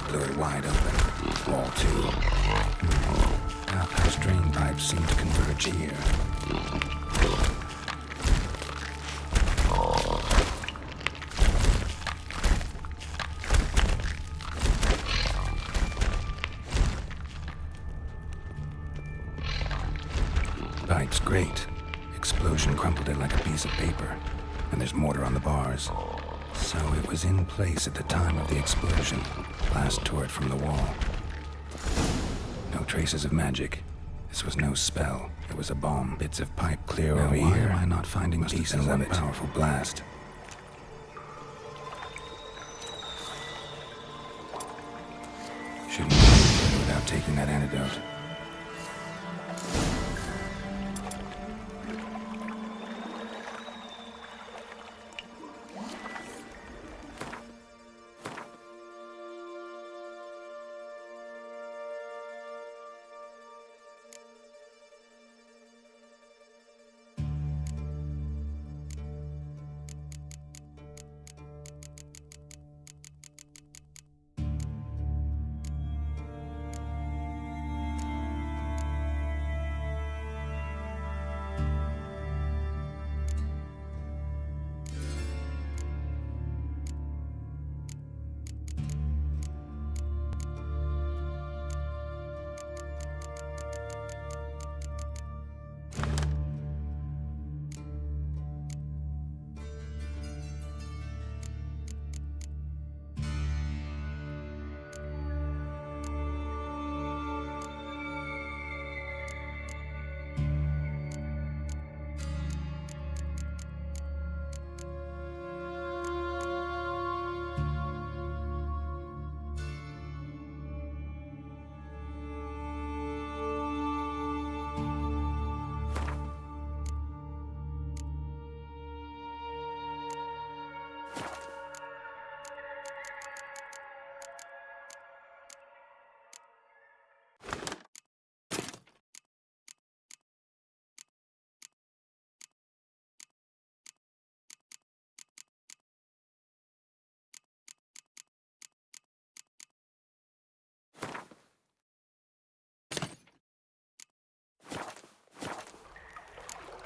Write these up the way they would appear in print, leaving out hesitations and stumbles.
blew it wide open. Wall 2. Outhouse drain pipes seem to converge here. Pipe's great. Explosion crumpled it like a piece of paper. And there's mortar on the bars. So it was in place at the time of the explosion. Blast tore it from the wall. No traces of magic. This was no spell. It was a bomb. Bits of pipe clear over here. Why am I not finding pieces of it? Powerful blast. Shouldn't go further without taking that antidote.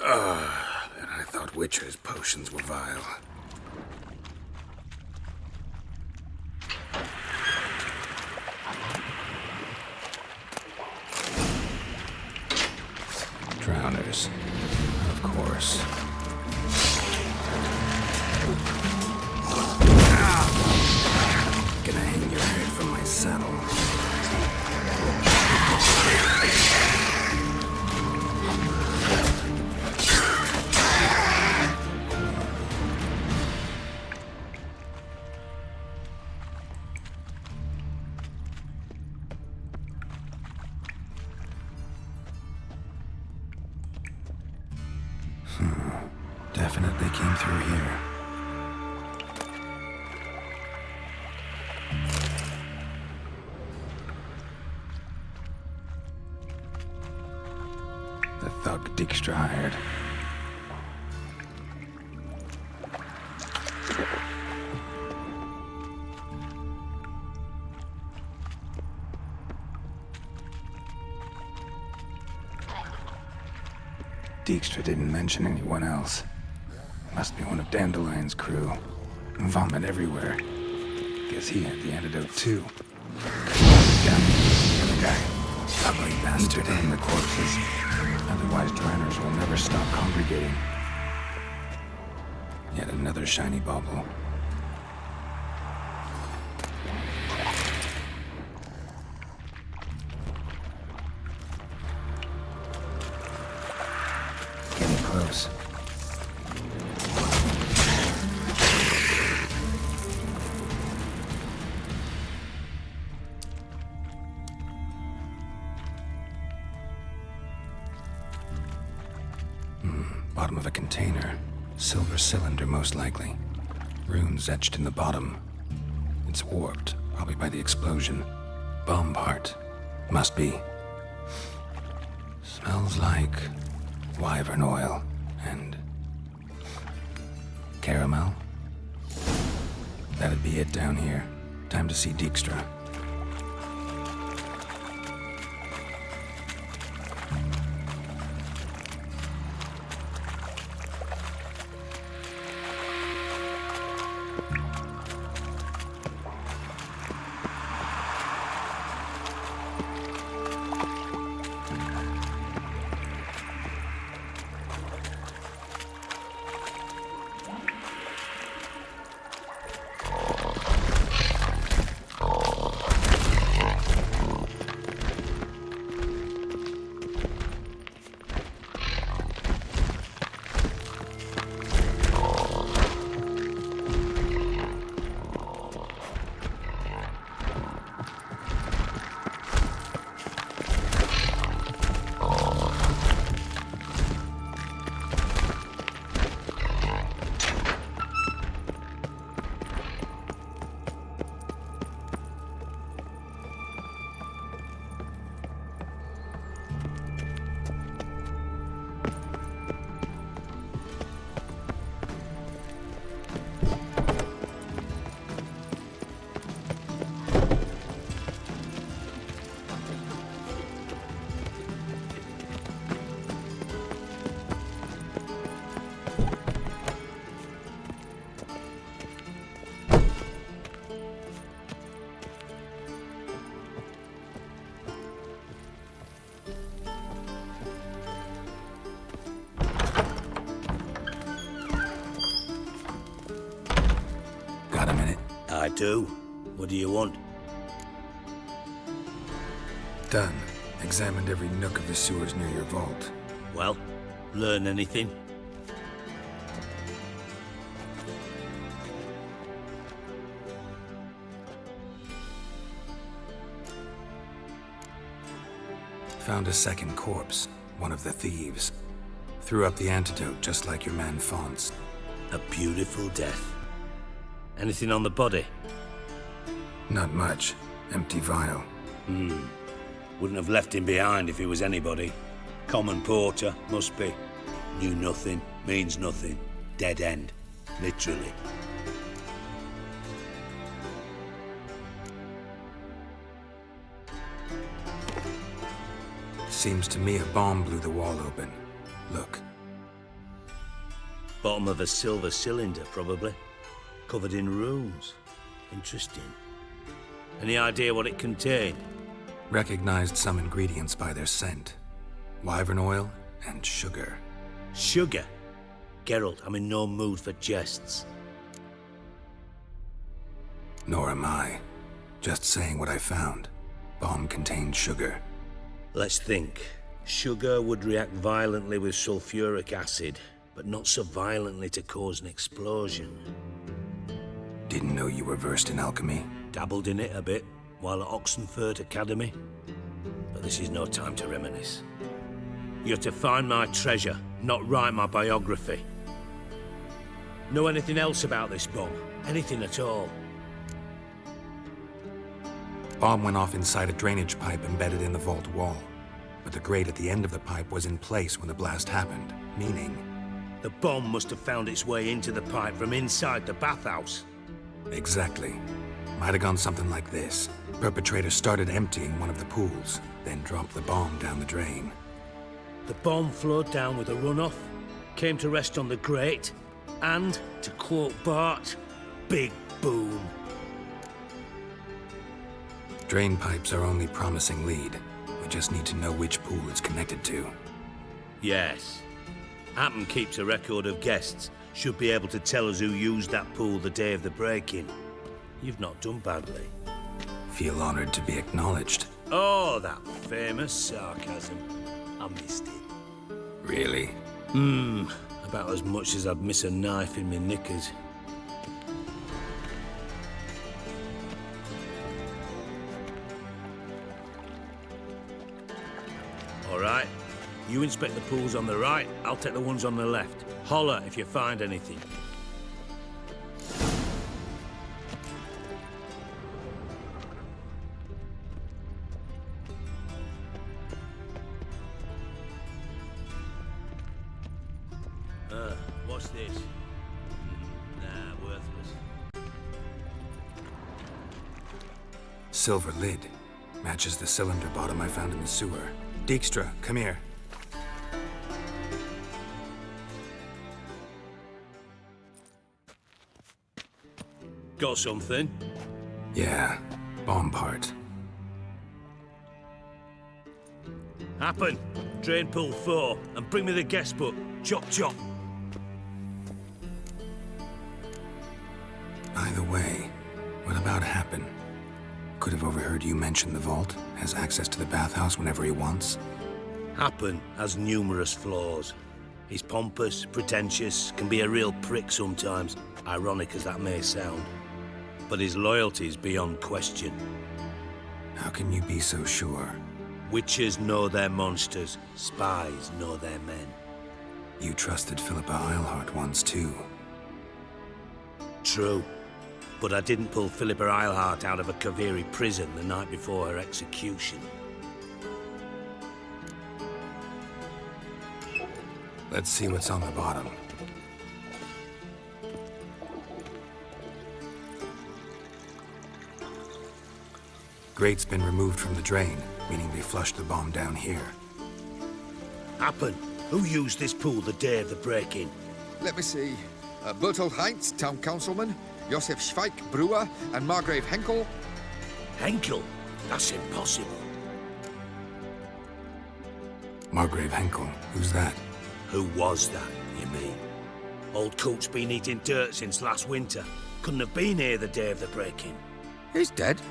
And I thought Witcher's potions were vile. Drowners. Of course. Gonna hang your head from my saddle. Definitely came through here. The thug Dijkstra hired. Dijkstra didn't mention anyone else. Must be one of Dandelion's crew. Vomit everywhere. Guess he had the antidote too. Down the other guy. Ugly bastard in the corpses. Otherwise, drowners will never stop congregating. Yet another shiny bauble. Getting close. Bottom of a container. Silver cylinder, most likely. Runes etched in the bottom. It's warped, probably by the explosion. Bomb part. Must be. Smells like wyvern oil and caramel. That'd be it down here. Time to see Dijkstra. do. What do you want? Done. Examined every nook of the sewers near your vault. Well, learn anything? Found a second corpse, one of the thieves. Threw up the antidote just like your man Fonz. A beautiful death. Anything on the body? Not much. Empty vial. Wouldn't have left him behind if he was anybody. Common porter, must be. Knew nothing, means nothing. Dead end. Literally. Seems to me a bomb blew the wall open. Look. Bottom of a silver cylinder, probably. Covered in runes. Interesting. Any idea what it contained? Recognized some ingredients by their scent. Wyvern oil and sugar. Sugar? Geralt, I'm in no mood for jests. Nor am I. Just saying what I found. Bomb contained sugar. Let's think. Sugar would react violently with sulfuric acid, but not so violently to cause an explosion. Didn't know you were versed in alchemy. Dabbled in it a bit while at Oxenford Academy. But this is no time to reminisce. You're to find my treasure, not write my biography. Know anything else about this bomb? Anything at all? Bomb went off inside a drainage pipe embedded in the vault wall. But the grate at the end of the pipe was in place when the blast happened, meaning... The bomb must have found its way into the pipe from inside the bathhouse. Exactly. Might have gone something like this. Perpetrator started emptying one of the pools, then dropped the bomb down the drain. The bomb flowed down with a runoff, came to rest on the grate, and, to quote Bart, big boom. Drain pipes are only promising lead. We just need to know which pool it's connected to. Yes. Happen keeps a record of guests. Should be able to tell us who used that pool the day of the break-in. You've not done badly. Feel honored to be acknowledged. Oh, that famous sarcasm. I missed it. Really? About as much as I'd miss a knife in my knickers. All right. You inspect the pools on the right, I'll take the ones on the left. Holler if you find anything. What's this? Nah, worthless. Silver lid. Matches the cylinder bottom I found in the sewer. Dijkstra, come here. Got something? Yeah, bomb part. Happen. Drain pool 4, and bring me the guest book. Chop chop. By the way, what about Happen? Could have overheard you mention the vault. Has access to the bathhouse whenever he wants. Happen has numerous flaws. He's pompous, pretentious, can be a real prick sometimes, ironic as that may sound. But his loyalty's beyond question. How can you be so sure? Witches know their monsters, spies know their men. You trusted Philippa Eilhart once too. True. But I didn't pull Philippa Eilhart out of a Kaviri prison the night before her execution. Let's see what's on the bottom. Grate's been removed from the drain, meaning they flushed the bomb down here. Happen. Who used this pool the day of the break-in? Let me see. Bertolt Heinz, town councilman, Josef Schweik, brewer, and Margrave Henkel. Henkel? That's impossible. Margrave Henkel, who's that? Who was that, you mean? Old coot's been eating dirt since last winter. Couldn't have been here the day of the break-in. He's dead?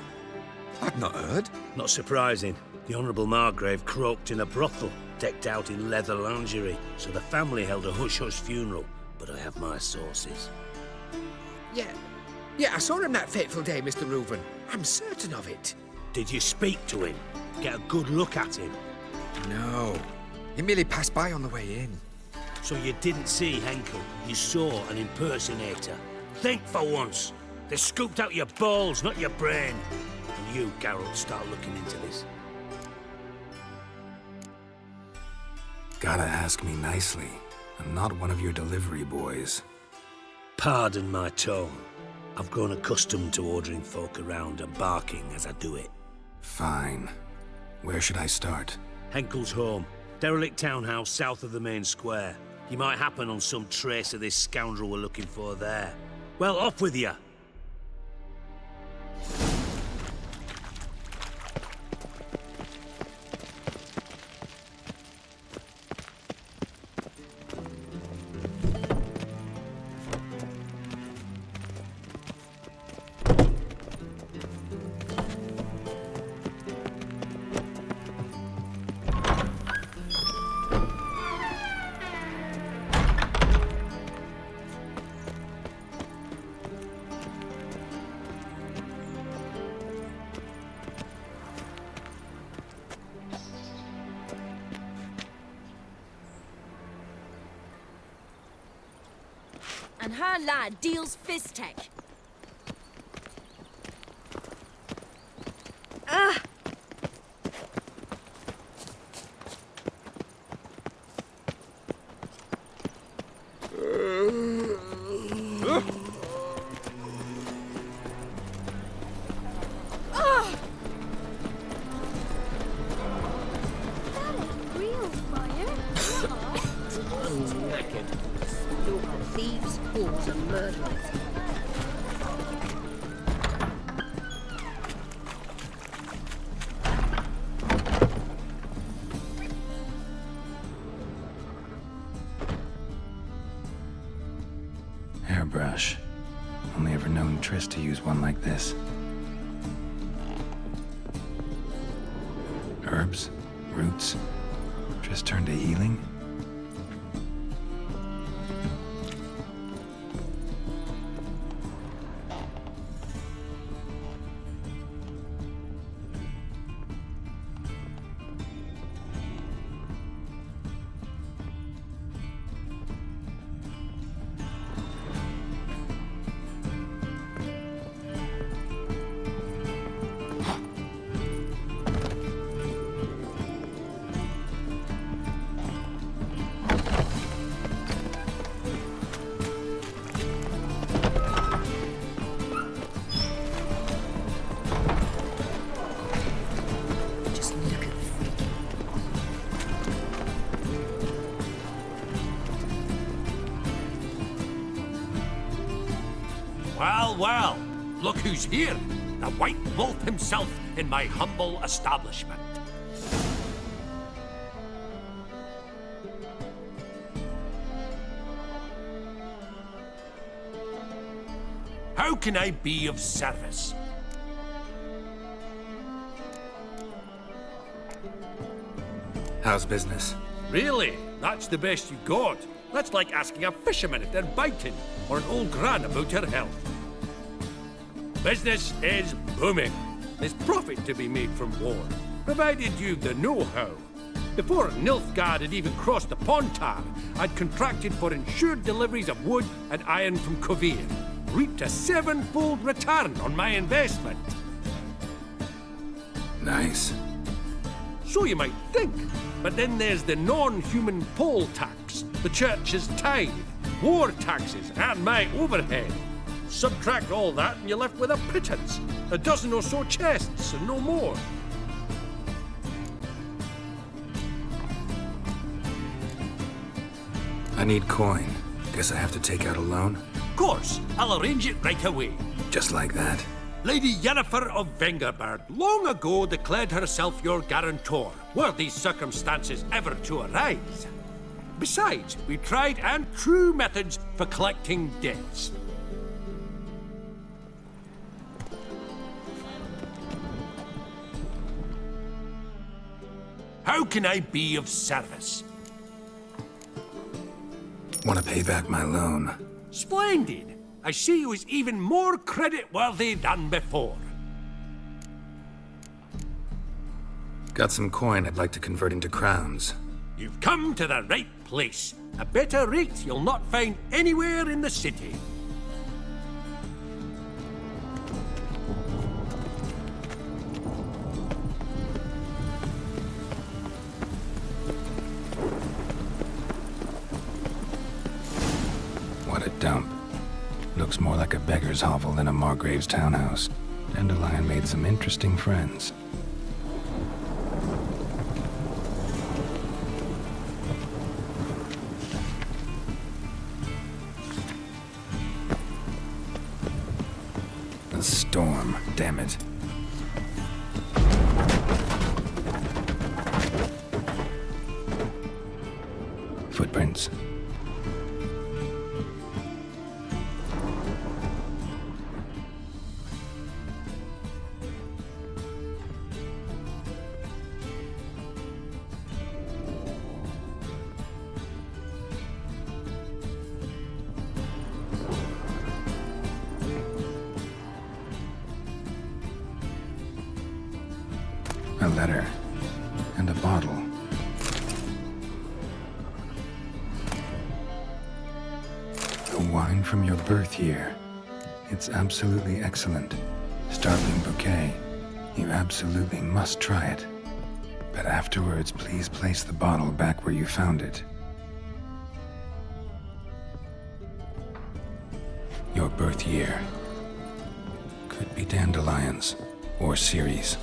I'd not heard. Not surprising. The Honourable Margrave croaked in a brothel, decked out in leather lingerie, so the family held a hush-hush funeral, but I have my sources. Yeah, I saw him that fateful day, Mr. Reuven. I'm certain of it. Did you speak to him? Get a good look at him? No. He merely passed by on the way in. So you didn't see Henkel, you saw an impersonator. Think for once. They scooped out your balls, not your brain. And you, Geralt, start looking into this. Gotta ask me nicely. I'm not one of your delivery boys. Pardon my tone. I've grown accustomed to ordering folk around and barking as I do it. Fine. Where should I start? Henkel's home. Derelict townhouse south of the main square. You might happen on some trace of this scoundrel we're looking for there. Well, off with you! And her lad deals Fiztech. Thieves, fools, and murderers. Hairbrush. Only ever known Triss to use one like this. Herbs? Roots? Triss turned to healing? Well, look who's here. The White Wolf himself in my humble establishment. How can I be of service? How's business? Really? That's the best you got? That's like asking a fisherman if they're biting, or an old gran about her health. Business is booming. There's profit to be made from war, provided you've the know-how. Before Nilfgaard had even crossed the Pontar, I'd contracted for insured deliveries of wood and iron from Kovir, reaped a 7-fold return on my investment. Nice. So you might think, but then there's the non-human poll tax, the church's tithe, war taxes, and my overhead. Subtract all that and you're left with a pittance. A dozen or so chests and no more. I need coin. Guess I have to take out a loan? Of course, I'll arrange it right away. Just like that? Lady Yennefer of Vengerberg long ago declared herself your guarantor, were these circumstances ever to arise. Besides, we tried and true methods for collecting debts. How can I be of service? Want to pay back my loan? Splendid! I see you as even more credit-worthy than before. Got some coin I'd like to convert into crowns. You've come to the right place. A better rate you'll not find anywhere in the city. What a dump. Looks more like a beggar's hovel than a Margrave's townhouse. Dandelion made some interesting friends. A storm, damn it. Footprints. A letter. And a bottle. The wine from your birth year. It's absolutely excellent. Startling bouquet. You absolutely must try it. But afterwards, please place the bottle back where you found it. Your birth year. Could be dandelions. Or Ceres.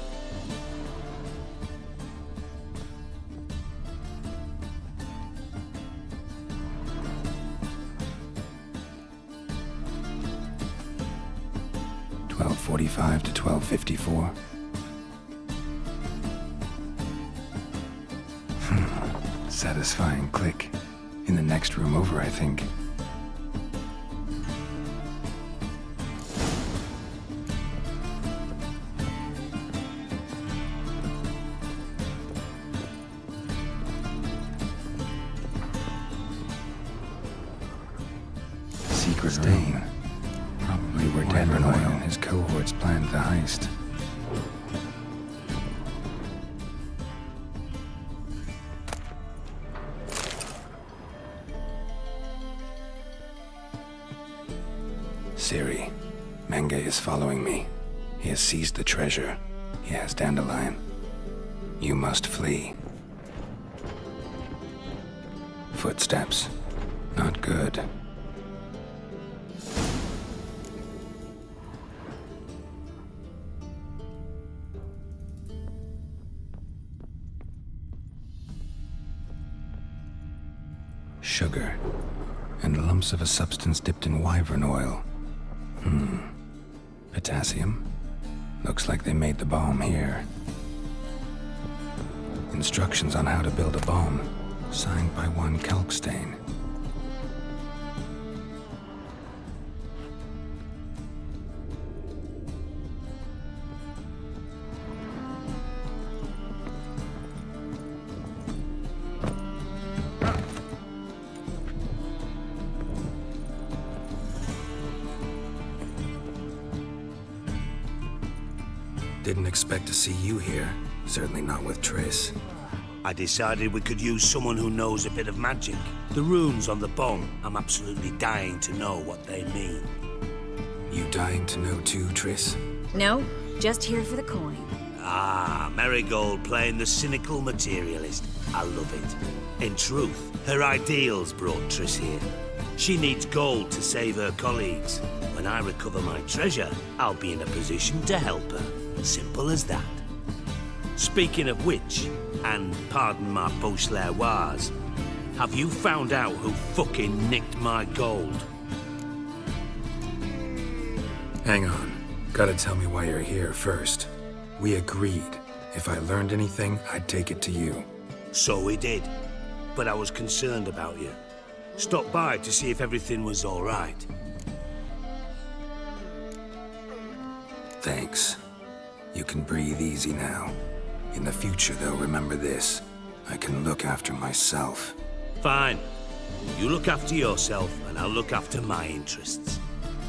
.45 to 12:54. Satisfying click. In the next room over, I think. Secret stain. Probably where Dandelion and his cohorts planned the heist. Ciri, Menge is following me. He has seized the treasure. He has Dandelion. You must flee. Footsteps. Not good. Sugar, and lumps of a substance dipped in wyvern oil. Potassium? Looks like they made the bomb here. Instructions on how to build a bomb, signed by one Kalkstein. Didn't expect to see you here. Certainly not with Triss. I decided we could use someone who knows a bit of magic. The runes on the bomb, I'm absolutely dying to know what they mean. You dying to know too, Triss? No, just here for the coin. Ah, Marigold playing the cynical materialist. I love it. In truth, her ideals brought Triss here. She needs gold to save her colleagues. When I recover my treasure, I'll be in a position to help her. Simple as that. Speaking of which, and pardon my Beauclervoise, have you found out who fucking nicked my gold? Hang on. Gotta tell me why you're here first. We agreed. If I learned anything, I'd take it to you. So we did. But I was concerned about you. Stopped by to see if everything was all right. Thanks. You can breathe easy now. In the future, though, remember this. I can look after myself. Fine. You look after yourself, and I'll look after my interests.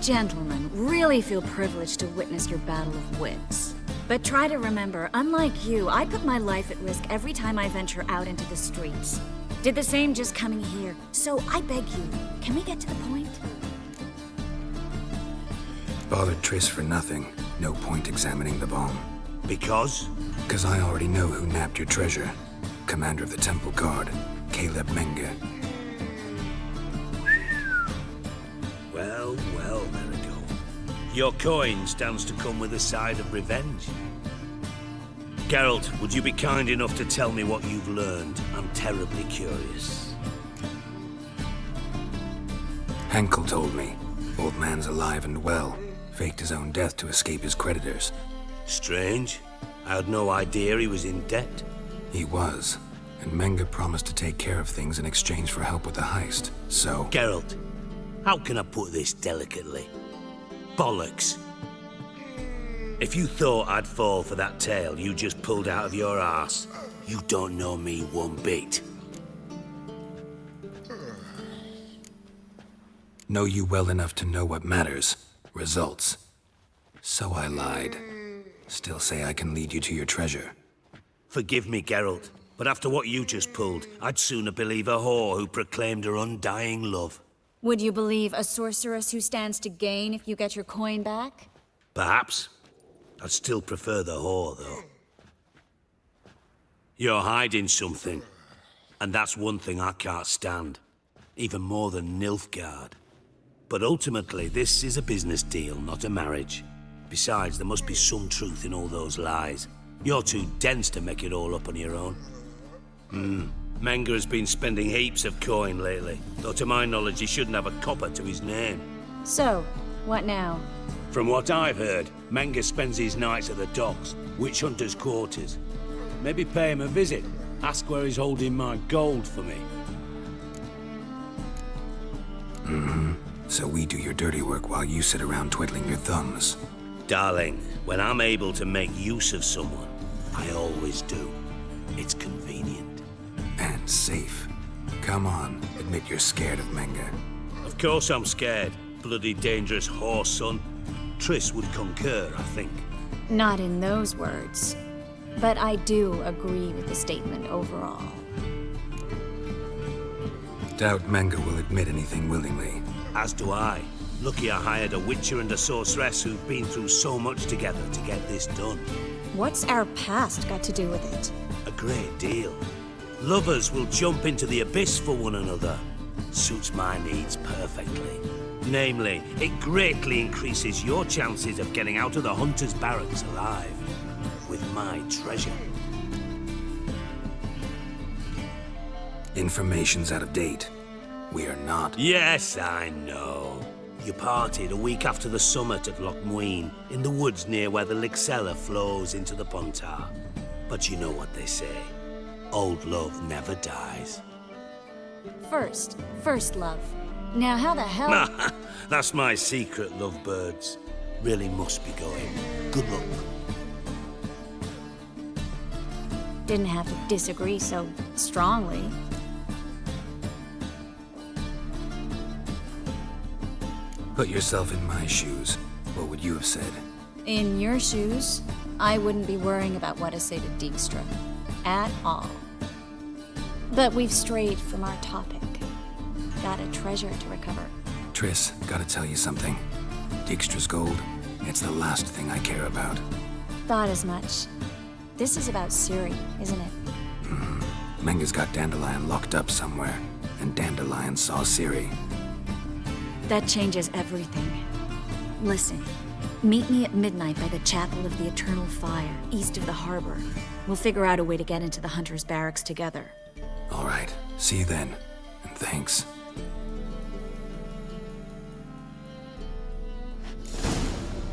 Gentlemen, really feel privileged to witness your battle of wits. But try to remember, unlike you, I put my life at risk every time I venture out into the streets. Did the same just coming here. So I beg you, can we get to the point? Bothered Triss for nothing. No point examining the bomb. Because? Because I already know who nabbed your treasure. Commander of the Temple Guard, Caleb Menge. Well, Marigold. Your coin stands to come with a side of revenge. Geralt, would you be kind enough to tell me what you've learned? I'm terribly curious. Henkel told me. Old man's alive and well. Faked his own death to escape his creditors. Strange. I had no idea he was in debt. He was. And Menge promised to take care of things in exchange for help with the heist. So... Geralt, how can I put this delicately? Bollocks. If you thought I'd fall for that tale you just pulled out of your arse, you don't know me one bit. Know you well enough to know what matters. Results. So I lied. Still say I can lead you to your treasure. Forgive me, Geralt, but after what you just pulled, I'd sooner believe a whore who proclaimed her undying love. Would you believe a sorceress who stands to gain if you get your coin back? Perhaps. I'd still prefer the whore, though. You're hiding something, and that's one thing I can't stand. Even more than Nilfgaard. But ultimately, this is a business deal, not a marriage. Besides, there must be some truth in all those lies. You're too dense to make it all up on your own. Menge has been spending heaps of coin lately, though to my knowledge he shouldn't have a copper to his name. So, what now? From what I've heard, Menge spends his nights at the docks, witch hunters' quarters. Maybe pay him a visit. Ask where he's holding my gold for me. So we do your dirty work while you sit around twiddling your thumbs. Darling, when I'm able to make use of someone, I always do. It's convenient. And safe. Come on, admit you're scared of Menge. Of course I'm scared. Bloody dangerous whore, son. Triss would concur, I think. Not in those words. But I do agree with the statement overall. Doubt Menge will admit anything willingly. As do I. Lucky I hired a witcher and a sorceress who've been through so much together to get this done. What's our past got to do with it? A great deal. Lovers will jump into the abyss for one another. Suits my needs perfectly. Namely, it greatly increases your chances of getting out of the hunter's barracks alive. With my treasure. Information's out of date. We are not. Yes, I know. You parted a week after the summit at Loch Muin, in the woods near where the Lixella flows into the Pontar. But you know what they say. Old love never dies. First love. Now how the hell... That's my secret, lovebirds. Really must be going. Good luck. Didn't have to disagree so strongly. Put yourself in my shoes. What would you have said? In your shoes, I wouldn't be worrying about what to say to Dijkstra. At all. But we've strayed from our topic. Got a treasure to recover. Triss, gotta tell you something. Dijkstra's gold, it's the last thing I care about. Thought as much. This is about Ciri, isn't it? Menge's got Dandelion locked up somewhere, and Dandelion saw Ciri. That changes everything. Listen, meet me at midnight by the Chapel of the Eternal Fire, east of the harbor. We'll figure out a way to get into the Hunter's Barracks together. All right, see you then, and thanks.